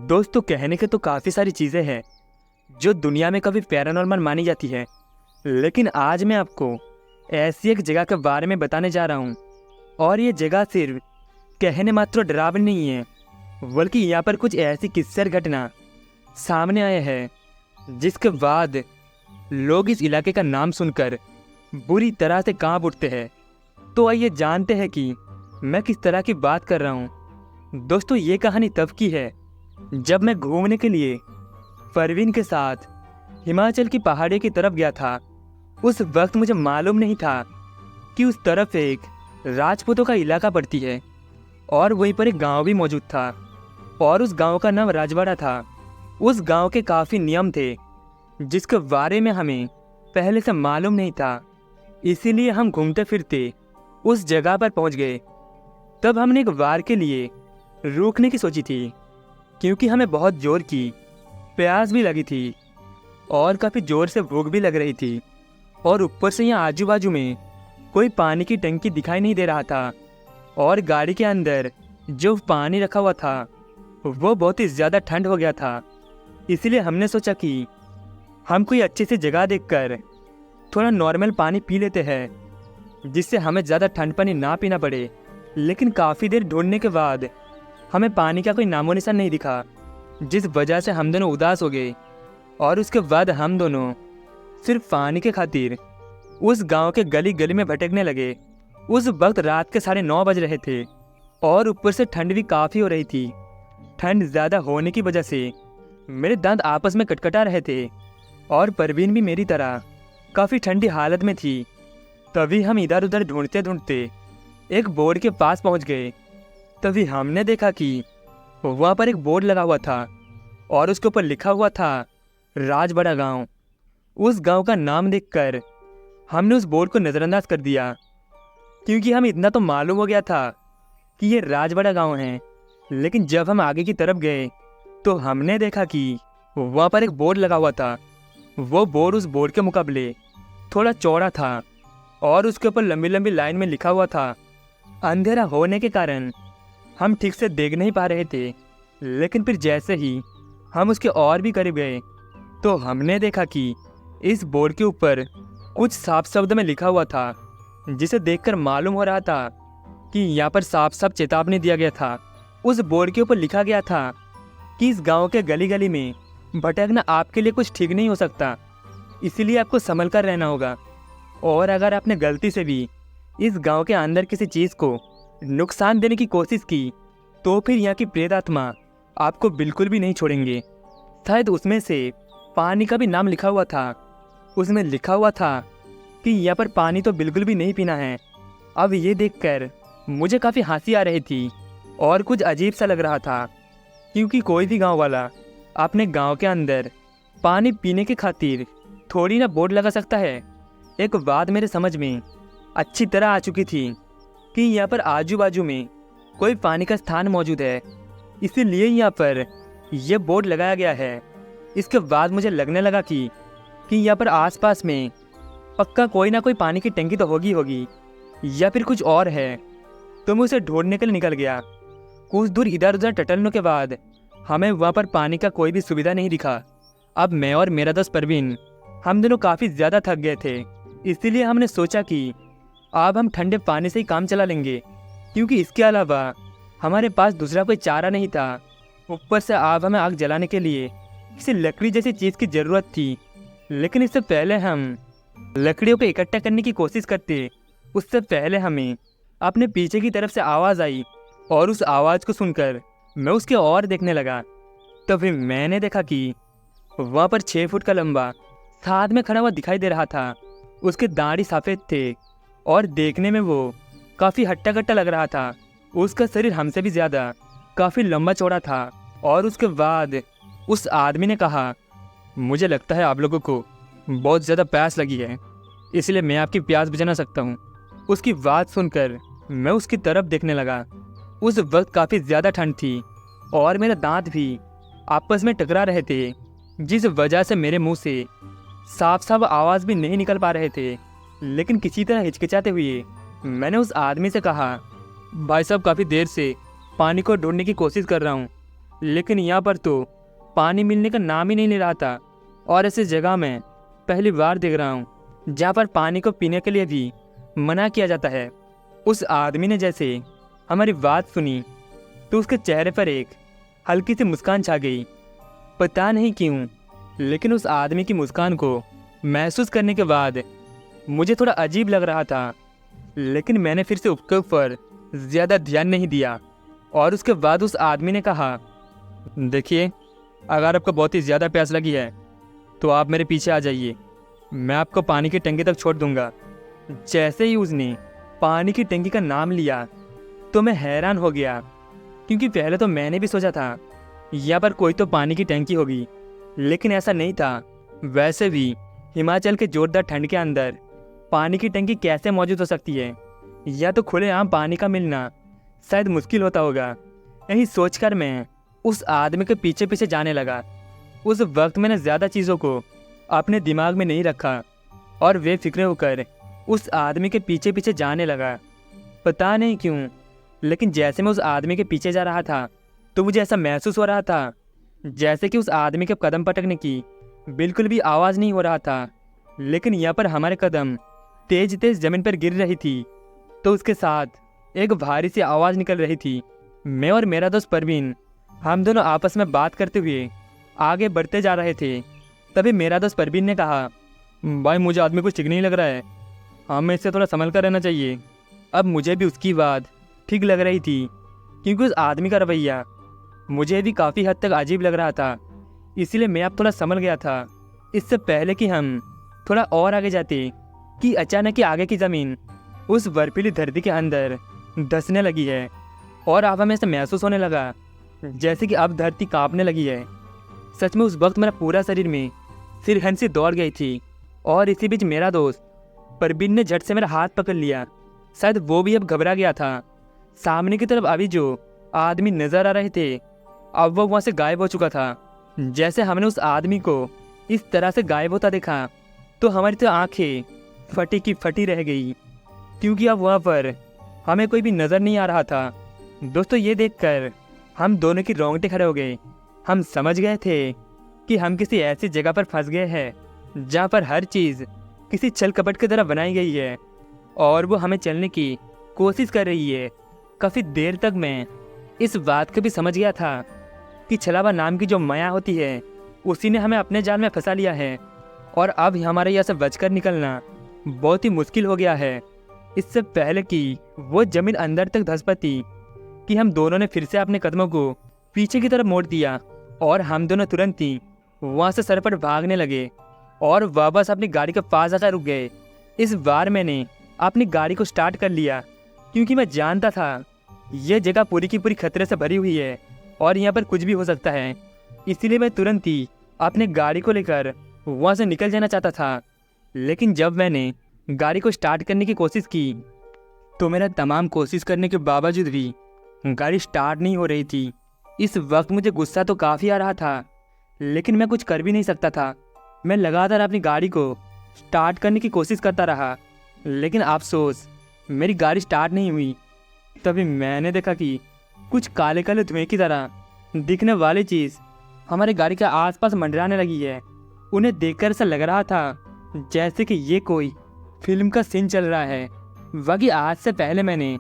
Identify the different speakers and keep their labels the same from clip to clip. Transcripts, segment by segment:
Speaker 1: दोस्तों कहने के तो काफ़ी सारी चीज़ें हैं जो दुनिया में कभी पैरानॉर्मल मानी जाती है, लेकिन आज मैं आपको ऐसी एक जगह के बारे में बताने जा रहा हूँ। और ये जगह सिर्फ कहने मात्र डरावनी नहीं है, बल्कि यहाँ पर कुछ ऐसी किस्से और घटना सामने आए हैं जिसके बाद लोग इस इलाके का नाम सुनकर बुरी तरह से कांप उठते हैं। तो आइए जानते हैं कि मैं किस तरह की बात कर रहा हूँ। दोस्तों ये कहानी तब की है जब मैं घूमने के लिए परवीन के साथ हिमाचल की पहाड़ी की तरफ गया था। उस वक्त मुझे मालूम नहीं था कि उस तरफ एक राजपूतों का इलाका पड़ती है और वहीं पर एक गांव भी मौजूद था और उस गांव का नाम राजवाड़ा था। उस गांव के काफ़ी नियम थे जिसके बारे में हमें पहले से मालूम नहीं था, इसीलिए हम घूमते फिरते उस जगह पर पहुंच गए। तब हमने एक बार के लिए रुकने की सोची थी क्योंकि हमें बहुत जोर की प्यास भी लगी थी और काफ़ी ज़ोर से भूख भी लग रही थी। और ऊपर से यहाँ आजू बाजू में कोई पानी की टंकी दिखाई नहीं दे रहा था और गाड़ी के अंदर जो पानी रखा हुआ था वो बहुत ही ज़्यादा ठंड हो गया था। इसलिए हमने सोचा कि हम कोई अच्छी सी जगह देखकर थोड़ा नॉर्मल पानी पी लेते हैं जिससे हमें ज़्यादा ठंड पानी ना पीना पड़े। लेकिन काफ़ी देर ढूंढने के बाद हमें पानी का कोई नामो निशान नहीं दिखा, जिस वजह से हम दोनों उदास हो गए। और उसके बाद हम दोनों सिर्फ पानी के खातिर उस गांव के गली गली में भटकने लगे। उस वक्त रात के 9:30 बज रहे थे और ऊपर से ठंड भी काफ़ी हो रही थी। ठंड ज़्यादा होने की वजह से मेरे दांत आपस में कटकटा रहे थे और परवीन भी मेरी तरह काफ़ी ठंडी हालत में थी। तभी हम इधर उधर ढूंढते ढूंढते एक बोर्ड के पास पहुंच गए। तभी हमने देखा कि वहाँ पर एक बोर्ड लगा हुआ था और उसके ऊपर लिखा हुआ था राजवाड़ा गांव। उस गांव का नाम देखकर हमने उस बोर्ड को नज़रअंदाज कर दिया क्योंकि हम इतना तो मालूम हो गया था कि ये राजवाड़ा गांव है। लेकिन जब हम आगे की तरफ गए तो हमने देखा कि वहाँ पर एक बोर्ड लगा हुआ था। वो बोर्ड उस बोर्ड के मुकाबले थोड़ा चौड़ा था और उसके ऊपर लंबी लंबी लाइन में लिखा हुआ था। अंधेरा होने के कारण हम ठीक से देख नहीं पा रहे थे, लेकिन फिर जैसे ही हम उसके और भी करीब गए तो हमने देखा कि इस बोर्ड के ऊपर कुछ साफ शब्द में लिखा हुआ था, जिसे देखकर मालूम हो रहा था कि यहाँ पर साफ साफ चेतावनी दिया गया था। उस बोर्ड के ऊपर लिखा गया था कि इस गांव के गली गली में भटकना आपके लिए कुछ ठीक नहीं हो सकता, इसीलिए आपको संभल कर रहना होगा। और अगर आपने गलती से भी इस गांव के अंदर किसी चीज़ को नुकसान देने की कोशिश की तो फिर यहाँ की प्रेत आत्मा आपको बिल्कुल भी नहीं छोड़ेंगे। शायद उसमें से पानी का भी नाम लिखा हुआ था। उसमें लिखा हुआ था कि यहाँ पर पानी तो बिल्कुल भी नहीं पीना है। अब ये देखकर मुझे काफ़ी हंसी आ रही थी और कुछ अजीब सा लग रहा था, क्योंकि कोई भी गांव वाला अपने गांव के अंदर पानी पीने की खातिर थोड़ी ना बोर्ड लगा सकता है। एक बात मेरे समझ में अच्छी तरह आ चुकी थी कि यहाँ पर आजू बाजू में कोई पानी का स्थान मौजूद है, इसीलिए यहाँ पर यह बोर्ड लगाया गया है। इसके बाद मुझे लगने लगा कि यहाँ पर आसपास में पक्का कोई ना कोई पानी की टंकी तो होगी या फिर कुछ और है। तो मैं उसे ढूंढने के लिए निकल गया। कुछ दूर इधर उधर टटलने के बाद हमें वहाँ पर पानी का कोई भी सुविधा नहीं दिखा। अब मैं और मेरा दोस्त परवीन हम दोनों काफ़ी ज़्यादा थक गए थे, इसीलिए हमने सोचा कि अब हम ठंडे पानी से ही काम चला लेंगे, क्योंकि इसके अलावा हमारे पास दूसरा कोई चारा नहीं था। ऊपर से अब हमें आग जलाने के लिए किसी लकड़ी जैसी चीज़ की ज़रूरत थी। लेकिन इससे पहले हम लकड़ियों को इकट्ठा करने की कोशिश करते, उससे पहले हमें अपने पीछे की तरफ से आवाज़ आई और उस आवाज़ को सुनकर मैं उसके और देखने लगा। तभी मैंने देखा कि वहाँ पर 6 फुट का लंबा साथ में खड़ा हुआ दिखाई दे रहा था। उसके दाढ़ी सफ़ेद थे और देखने में वो काफ़ी हट्टा कट्टा लग रहा था। उसका शरीर हमसे भी ज़्यादा काफ़ी लंबा चौड़ा था। और उसके बाद उस आदमी ने कहा, मुझे लगता है आप लोगों को बहुत ज़्यादा प्यास लगी है, इसलिए मैं आपकी प्यास बुझा सकता हूँ। उसकी बात सुनकर मैं उसकी तरफ देखने लगा। उस वक्त काफ़ी ज़्यादा ठंड थी और मेरे दांत भी आपस में टकरा रहे थे, जिस वजह से मेरे मुंह से साफ साफ आवाज़ भी नहीं निकल पा रहे थे। लेकिन किसी तरह हिचकिचाते हुए मैंने उस आदमी से कहा, भाई साहब काफ़ी देर से पानी को ढूंढने की कोशिश कर रहा हूँ, लेकिन यहाँ पर तो पानी मिलने का नाम ही नहीं ले रहा था। और ऐसी जगह मैं पहली बार देख रहा हूँ जहाँ पर पानी को पीने के लिए भी मना किया जाता है। उस आदमी ने जैसे हमारी बात सुनी तो उसके चेहरे पर एक हल्की सी मुस्कान छा गई। पता नहीं क्यों, लेकिन उस आदमी की मुस्कान को महसूस करने के बाद मुझे थोड़ा अजीब लग रहा था। लेकिन मैंने फिर से उसके ऊपर ज़्यादा ध्यान नहीं दिया। और उसके बाद उस आदमी ने कहा, देखिए, अगर आपको बहुत ही ज़्यादा प्यास लगी है तो आप मेरे पीछे आ जाइए, मैं आपको पानी की टंकी तक छोड़ दूंगा। जैसे ही उसने पानी की टंकी का नाम लिया तो मैं हैरान हो गया, क्योंकि पहले तो मैंने भी सोचा था यहाँ पर कोई तो पानी की टंकी होगी, लेकिन ऐसा नहीं था। वैसे भी हिमाचल के जोरदार ठंड के अंदर पानी की टंकी कैसे मौजूद हो सकती है, या तो खुलेआम पानी का मिलना शायद मुश्किल होता होगा। यही सोचकर मैं उस आदमी के पीछे पीछे जाने लगा। उस वक्त मैंने ज़्यादा चीज़ों को अपने दिमाग में नहीं रखा और बेफिक्र होकर उस आदमी के पीछे पीछे जाने लगा। पता नहीं क्यों, लेकिन जैसे मैं उस आदमी के पीछे जा रहा था तो मुझे ऐसा महसूस हो रहा था जैसे कि उस आदमी के कदम पटकने की बिल्कुल भी आवाज़ नहीं हो रहा था। लेकिन यहाँ पर हमारे कदम तेज तेज ज़मीन पर गिर रही थी तो उसके साथ एक भारी सी आवाज़ निकल रही थी। मैं और मेरा दोस्त परवीन, हम दोनों आपस में बात करते हुए आगे बढ़ते जा रहे थे। तभी मेरा दोस्त परवीन ने कहा, भाई मुझे आदमी कुछ ठीक नहीं लग रहा है, हमें इससे थोड़ा संभल कर रहना चाहिए। अब मुझे भी उसकी बात ठीक लग रही थी, क्योंकि उस आदमी का रवैया मुझे भी काफ़ी हद तक अजीब लग रहा था। इसीलिए मैं अब थोड़ा संभल गया था। इससे पहले कि हम थोड़ा और आगे जाते कि अचानक ही आगे की ज़मीन उस बर्फीली धरती के अंदर धंसने लगी है। और अब हमें ऐसा महसूस होने लगा जैसे कि अब धरती कांपने लगी है। सच में उस वक्त मेरा पूरा शरीर में सिरहन सी दौड़ गई थी। और इसी बीच मेरा दोस्त परवीन ने झट से मेरा हाथ पकड़ लिया। शायद वो भी अब घबरा गया था। सामने की तरफ अभी जो आदमी नजर आ रहे थे, अब वो वहाँ से गायब हो चुका था। जैसे हमने उस आदमी को इस तरह से गायब होता देखा तो हमारी तो आंखें फटी की फटी रह गई, क्योंकि अब वहाँ पर हमें कोई भी नज़र नहीं आ रहा था। दोस्तों, ये देखकर हम दोनों की रोंगटे खड़े हो गए। हम समझ गए थे कि हम किसी ऐसी जगह पर फंस गए हैं जहाँ पर हर चीज़ किसी छल कपट की तरह बनाई गई है और वो हमें चलने की कोशिश कर रही है। काफ़ी देर तक मैं इस बात को भी समझ गया था कि छलावा नाम की जो माया होती है उसी ने हमें अपने जाल में फंसा लिया है और अब हमारे यहाँ से बचकर निकलना बहुत ही मुश्किल हो गया है। इससे पहले कि वो जमीन अंदर तक धंस पाती कि हम दोनों ने फिर से अपने कदमों को पीछे की तरफ मोड़ दिया और हम दोनों तुरंत ही वहाँ से सरपट भागने लगे और वापस अपनी गाड़ी के पास आकर रुक गए। इस बार मैंने अपनी गाड़ी को स्टार्ट कर लिया, क्योंकि मैं जानता था ये जगह पूरी की पूरी खतरे से भरी हुई है और यहाँ पर कुछ भी हो सकता है। इसीलिए मैं तुरंत ही अपने गाड़ी को लेकर वहाँ से निकल जाना चाहता था। लेकिन जब मैंने गाड़ी को स्टार्ट करने की कोशिश की तो मेरा तमाम कोशिश करने के बावजूद भी गाड़ी स्टार्ट नहीं हो रही थी। इस वक्त मुझे गुस्सा तो काफ़ी आ रहा था, लेकिन मैं कुछ कर भी नहीं सकता था। मैं लगातार अपनी गाड़ी को स्टार्ट करने की कोशिश करता रहा, लेकिन अफसोस मेरी गाड़ी स्टार्ट नहीं हुई। तभी मैंने देखा कि कुछ काले काले धुएं की तरह दिखने वाली चीज़ हमारी गाड़ी के आसपास मंडराने लगी है। उन्हें देखकर ऐसा लग रहा था जैसे कि ये कोई फिल्म का सीन चल रहा है। बाकी आज से पहले मैंने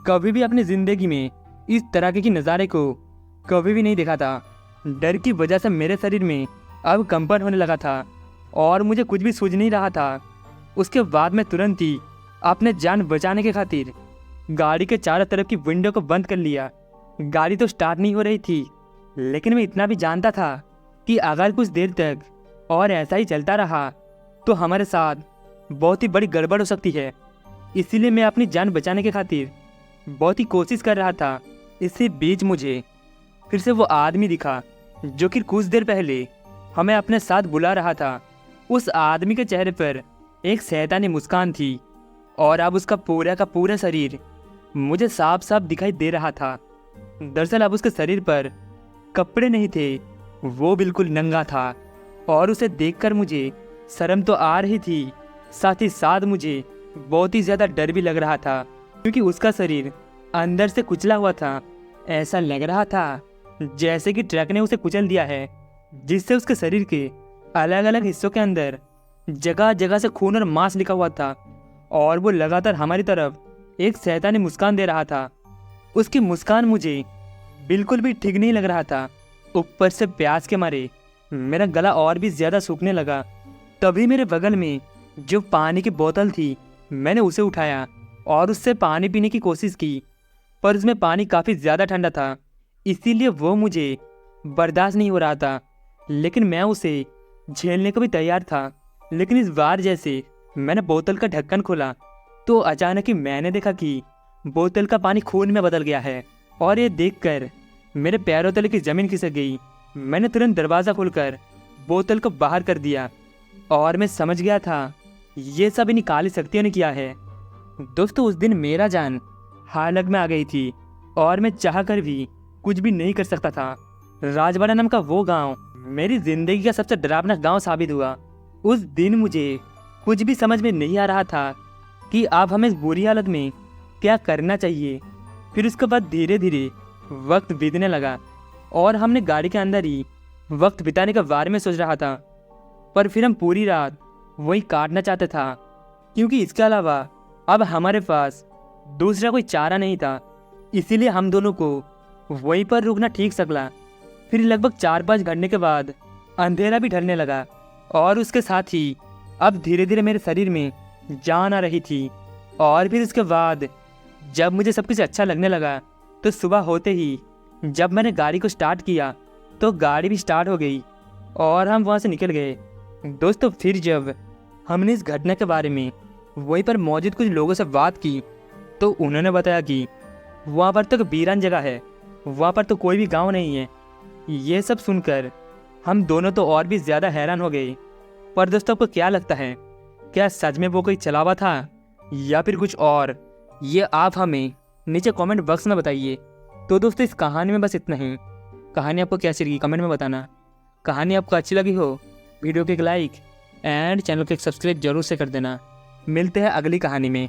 Speaker 1: कभी भी अपनी ज़िंदगी में इस तरह के नज़ारे को कभी भी नहीं देखा था। डर की वजह से मेरे शरीर में अब कंपन होने लगा था और मुझे कुछ भी सूझ नहीं रहा था। उसके बाद मैं तुरंत ही अपने जान बचाने के खातिर गाड़ी के चारों तरफ की विंडो को बंद कर लिया। गाड़ी तो स्टार्ट नहीं हो रही थी, लेकिन मैं इतना भी जानता था कि अगर कुछ देर तक और ऐसा ही चलता रहा तो हमारे साथ बहुत ही बड़ी गड़बड़ हो सकती है। इसीलिए मैं अपनी जान बचाने के खातिर बहुत ही कोशिश कर रहा था। इसी बीच मुझे फिर से वो आदमी दिखा जो कि कुछ देर पहले हमें अपने साथ बुला रहा था। उस आदमी के चेहरे पर एक शैतानी मुस्कान थी और अब उसका पूरा का पूरा शरीर मुझे साफ साफ दिखाई दे रहा था। दरअसल अब उसके शरीर पर कपड़े नहीं थे, वो बिल्कुल नंगा था और उसे देखकर मुझे शर्म तो आ रही थी, साथ ही साथ मुझे बहुत ही ज़्यादा डर भी लग रहा था, क्योंकि उसका शरीर अंदर से कुचला हुआ था। ऐसा लग रहा था जैसे कि ट्रक ने उसे कुचल दिया है, जिससे उसके शरीर के अलग अलग हिस्सों के अंदर जगह जगह से खून और मांस लिखा हुआ था। और वो लगातार हमारी तरफ एक शैतानी मुस्कान दे रहा था। उसकी मुस्कान मुझे बिल्कुल भी ठीक नहीं लग रहा था। ऊपर से प्यास के मारे मेरा गला और भी ज़्यादा सूखने लगा। तभी मेरे बगल में जो पानी की बोतल थी, मैंने उसे उठाया और उससे पानी पीने की कोशिश की, पर उसमें पानी काफ़ी ज़्यादा ठंडा था, इसीलिए वो मुझे बर्दाश्त नहीं हो रहा था। लेकिन मैं उसे झेलने को भी तैयार था। लेकिन इस बार जैसे मैंने बोतल का ढक्कन खोला तो अचानक ही मैंने देखा कि बोतल का पानी खून में बदल गया है। और ये देखकर मेरे पैरों तले की ज़मीन खिसक गई। मैंने तुरंत दरवाज़ा खोलकर बोतल को बाहर कर दिया और मैं समझ गया था ये सब इन्हीं काली शक्तियों ने किया है। दोस्तों, उस दिन मेरा जान हालत में आ गई थी और मैं चाह कर भी कुछ भी नहीं कर सकता था। राजवाड़ा नाम का वो गांव मेरी जिंदगी का सबसे डरावना गांव साबित हुआ। उस दिन मुझे कुछ भी समझ में नहीं आ रहा था कि अब हमें इस बुरी हालत में क्या करना चाहिए। फिर उसके बाद धीरे धीरे वक्त बीतने लगा और हमने गाड़ी के अंदर ही वक्त बिताने के बारे में सोच रहा था। पर फिर हम पूरी रात वही काटना चाहते था, क्योंकि इसके अलावा अब हमारे पास दूसरा कोई चारा नहीं था। इसीलिए हम दोनों को वहीं पर रुकना ठीक सकला। फिर लगभग 4-5 घंटे के बाद अंधेरा भी ढलने लगा और उसके साथ ही अब धीरे धीरे मेरे शरीर में जान आ रही थी। और फिर उसके बाद जब मुझे सब कुछ अच्छा लगने लगा तो सुबह होते ही जब मैंने गाड़ी को स्टार्ट किया तो गाड़ी भी स्टार्ट हो गई और हम वहाँ से निकल गए। दोस्तों, फिर जब हमने इस घटना के बारे में वहीं पर मौजूद कुछ लोगों से बात की तो उन्होंने बताया कि वहाँ पर तो वीरान जगह है, वहाँ पर तो कोई भी गांव नहीं है। ये सब सुनकर हम दोनों तो और भी ज़्यादा हैरान हो गए। पर दोस्तों, आपको क्या लगता है, क्या सच में वो कोई चलावा था या फिर कुछ और? ये आप हमें नीचे कमेंट बॉक्स में बताइए। तो दोस्तों, इस कहानी में बस इतना ही। कहानी आपको कैसी लगी कमेंट में बताना। कहानी आपको अच्छी लगी हो वीडियो को एक लाइक एंड चैनल को एक सब्सक्राइब जरूर से कर देना। मिलते हैं अगली कहानी में।